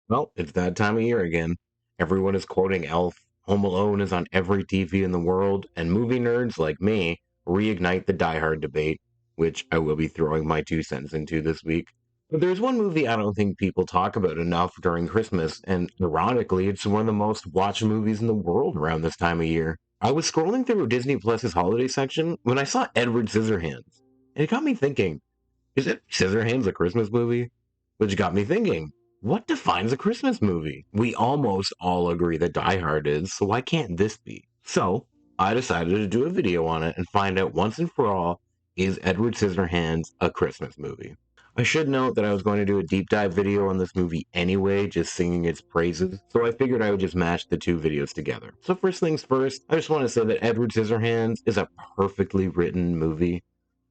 Well, it's that time of year again. Everyone is quoting Elf. Home Alone is on every TV in the world, and movie nerds like me reignite the Die Hard debate, which I will be throwing my 2 cents into this week. But there's one movie I don't think people talk about enough during Christmas, and ironically, it's one of the most watched movies in the world around this time of year. I was scrolling through Disney Plus's holiday section when I saw Edward Scissorhands, and it got me thinking, is it Scissorhands a Christmas movie? Which got me thinking, what defines a Christmas movie? We almost all agree that Die Hard is, so why can't this be? So, I decided to do a video on it and find out once and for all, is Edward Scissorhands a Christmas movie? I should note that I was going to do a deep dive video on this movie anyway, just singing its praises, so I figured I would just mash the two videos together. So first things first, I just want to say that Edward Scissorhands is a perfectly written movie.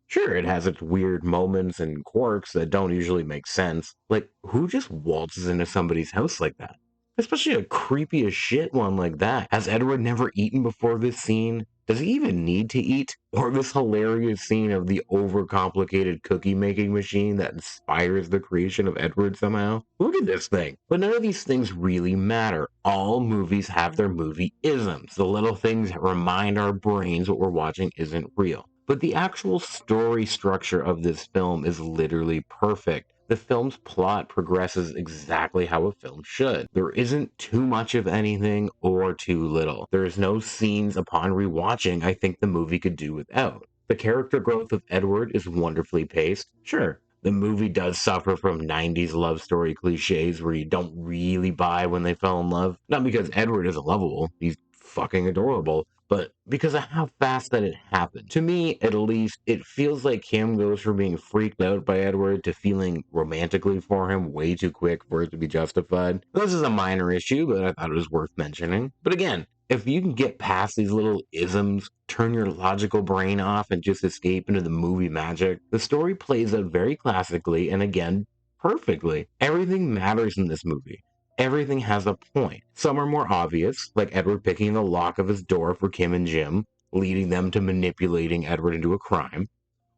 Sure, it has its weird moments and quirks that don't usually make sense. Like, who just waltzes into somebody's house like that? Especially a creepy as shit one like that. Has Edward never eaten before this scene? Does he even need to eat? Or this hilarious scene of the overcomplicated cookie making machine that inspires the creation of Edward somehow? Look at this thing. But none of these things really matter. All movies have their movie isms, the little things that remind our brains what we're watching isn't real. But the actual story structure of this film is literally perfect. The film's plot progresses exactly how a film should. There isn't too much of anything or too little. There's no scenes upon rewatching I think the movie could do without. The character growth of Edward is wonderfully paced. Sure, the movie does suffer from 90s love story cliches where you don't really buy when they fell in love. Not because Edward isn't lovable, he's fucking adorable, but because of how fast that it happened. To me, at least, it feels like Kim goes from being freaked out by Edward to feeling romantically for him way too quick for it to be justified. This is a minor issue, but I thought it was worth mentioning. But again, if you can get past these little isms, turn your logical brain off, and just escape into the movie magic, the story plays out very classically and again, perfectly. Everything matters in this movie. Everything has a point. Some are more obvious, like Edward picking the lock of his door for Kim and Jim, leading them to manipulating Edward into a crime,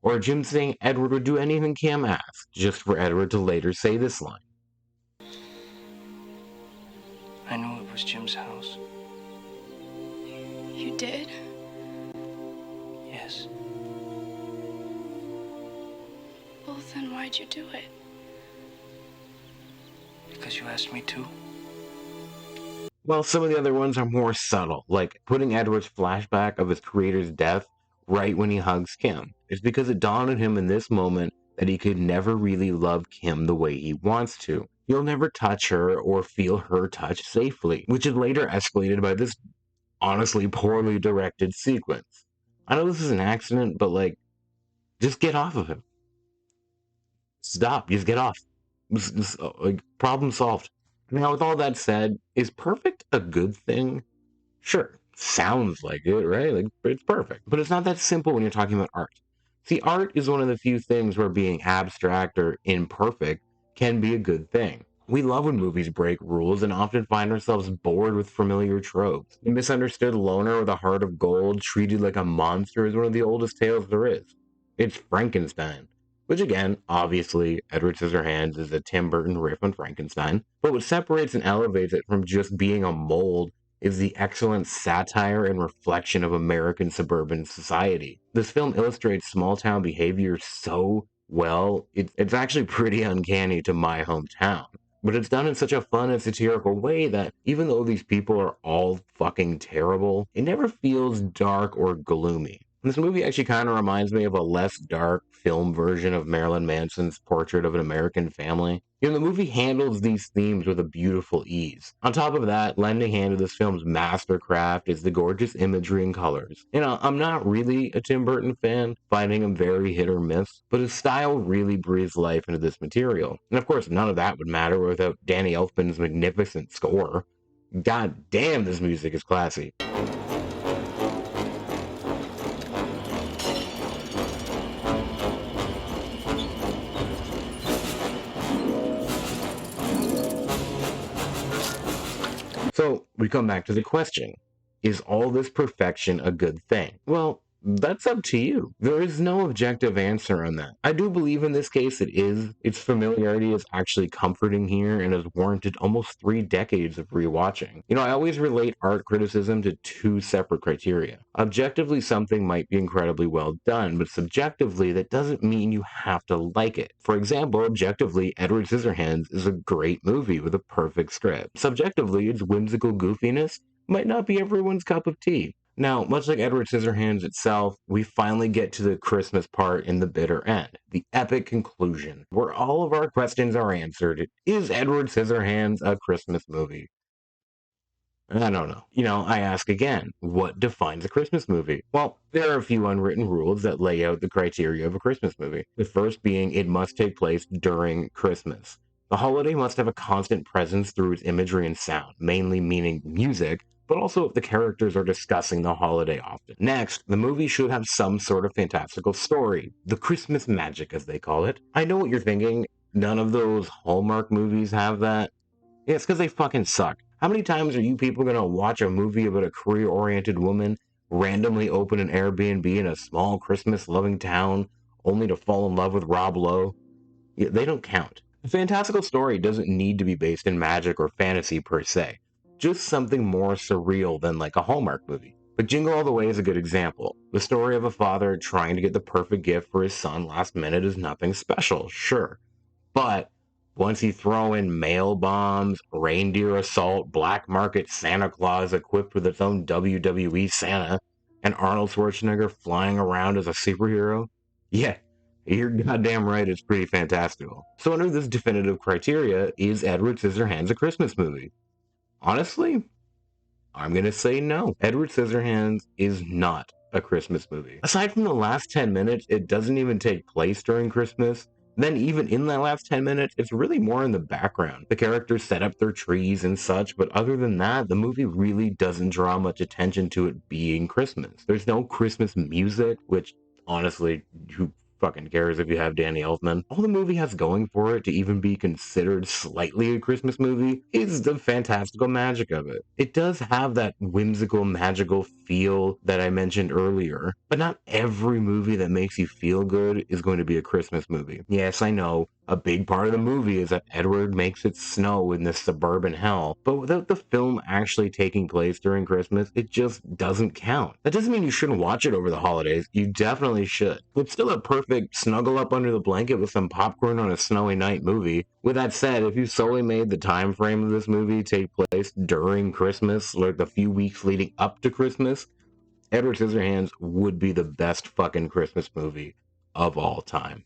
or Jim saying Edward would do anything Kim asked, just for Edward to later say this line. I knew it was Jim's house. You did? Yes. Well, then why'd you do it? Because you asked me to. While some of the other ones are more subtle, like putting Edward's flashback of his creator's death right when he hugs Kim. It's because it dawned on him in this moment that he could never really love Kim the way he wants to. He'll never touch her or feel her touch safely, which is later escalated by this honestly poorly directed sequence. I know this is an accident, but like, just get off of him. Stop, just get off. Like, problem solved. Now, with all that said, is perfect a good thing? Sure, sounds like it, right? Like, it's perfect. But it's not that simple when you're talking about art. See, art is one of the few things where being abstract or imperfect can be a good thing. We love when movies break rules and often find ourselves bored with familiar tropes. The misunderstood loner with a heart of gold treated like a monster is one of the oldest tales there is. It's Frankenstein. Which again, obviously, Edward Scissorhands is a Tim Burton riff on Frankenstein. But what separates and elevates it from just being a mold is the excellent satire and reflection of American suburban society. This film illustrates small town behavior so well, it's actually pretty uncanny to my hometown. But it's done in such a fun and satirical way that even though these people are all fucking terrible, it never feels dark or gloomy. This movie actually kind of reminds me of a less dark film version of Marilyn Manson's Portrait of an American Family. You know, the movie handles these themes with a beautiful ease. On top of that, lending hand to this film's mastercraft is the gorgeous imagery and colors. You know, I'm not really a Tim Burton fan, finding him very hit or miss, but his style really breathes life into this material. And of course, none of that would matter without Danny Elfman's magnificent score. God damn, this music is classy. So we come back to the question, is all this perfection a good thing? Well, That's up to you. There is no objective answer on that. I do believe in this case it is. Its familiarity is actually comforting here and has warranted almost 3 decades of rewatching. I always relate art criticism to two separate criteria. Objectively, something might be incredibly well done, but subjectively, that doesn't mean you have to like it. For example, objectively, Edward Scissorhands is a great movie with a perfect script. Subjectively, its whimsical goofiness might not be everyone's cup of tea. Now, much like Edward Scissorhands itself, we finally get to the Christmas part in the bitter end, the epic conclusion, where all of our questions are answered. Is Edward Scissorhands a Christmas movie? I don't know. I ask again, what defines a Christmas movie? Well, there are a few unwritten rules that lay out the criteria of a Christmas movie. The first being it must take place during Christmas. The holiday must have a constant presence through its imagery and sound, mainly meaning music, but also if the characters are discussing the holiday often. Next, the movie should have some sort of fantastical story, the Christmas magic as they call it. I know what you're thinking, none of those Hallmark movies have that. Yeah, it's because they fucking suck. How many times are you people gonna watch a movie about a career-oriented woman randomly open an Airbnb in a small Christmas-loving town only to fall in love with Rob Lowe? Yeah, they don't count. A fantastical story doesn't need to be based in magic or fantasy per se. Just something more surreal than like a Hallmark movie. But Jingle All the Way is a good example. The story of a father trying to get the perfect gift for his son last minute is nothing special, sure. But once you throw in mail bombs, reindeer assault, black market Santa Claus equipped with its own WWE Santa, and Arnold Schwarzenegger flying around as a superhero, yeah, you're goddamn right, it's pretty fantastical. So under this definitive criteria, is Edward Scissorhands a Christmas movie? Honestly, I'm gonna say no. Edward Scissorhands is not a Christmas movie. Aside from the last 10 minutes, it doesn't even take place during Christmas. Then even in that last 10 minutes, it's really more in the background. The characters set up their trees and such, but other than that, the movie really doesn't draw much attention to it being Christmas. There's no Christmas music, which honestly, who fucking cares if you have Danny Elfman? All the movie has going for it to even be considered slightly a Christmas movie is the fantastical magic of it. It does have that whimsical, magical feel that I mentioned earlier, but not every movie that makes you feel good is going to be a Christmas movie. Yes, I know. A big part of the movie is that Edward makes it snow in this suburban hell, but without the film actually taking place during Christmas, it just doesn't count. That doesn't mean you shouldn't watch it over the holidays. You definitely should. It's still a perfect snuggle up under the blanket with some popcorn on a snowy night movie. With that said, if you solely made the time frame of this movie take place during Christmas, like the few weeks leading up to Christmas, Edward Scissorhands would be the best fucking Christmas movie of all time.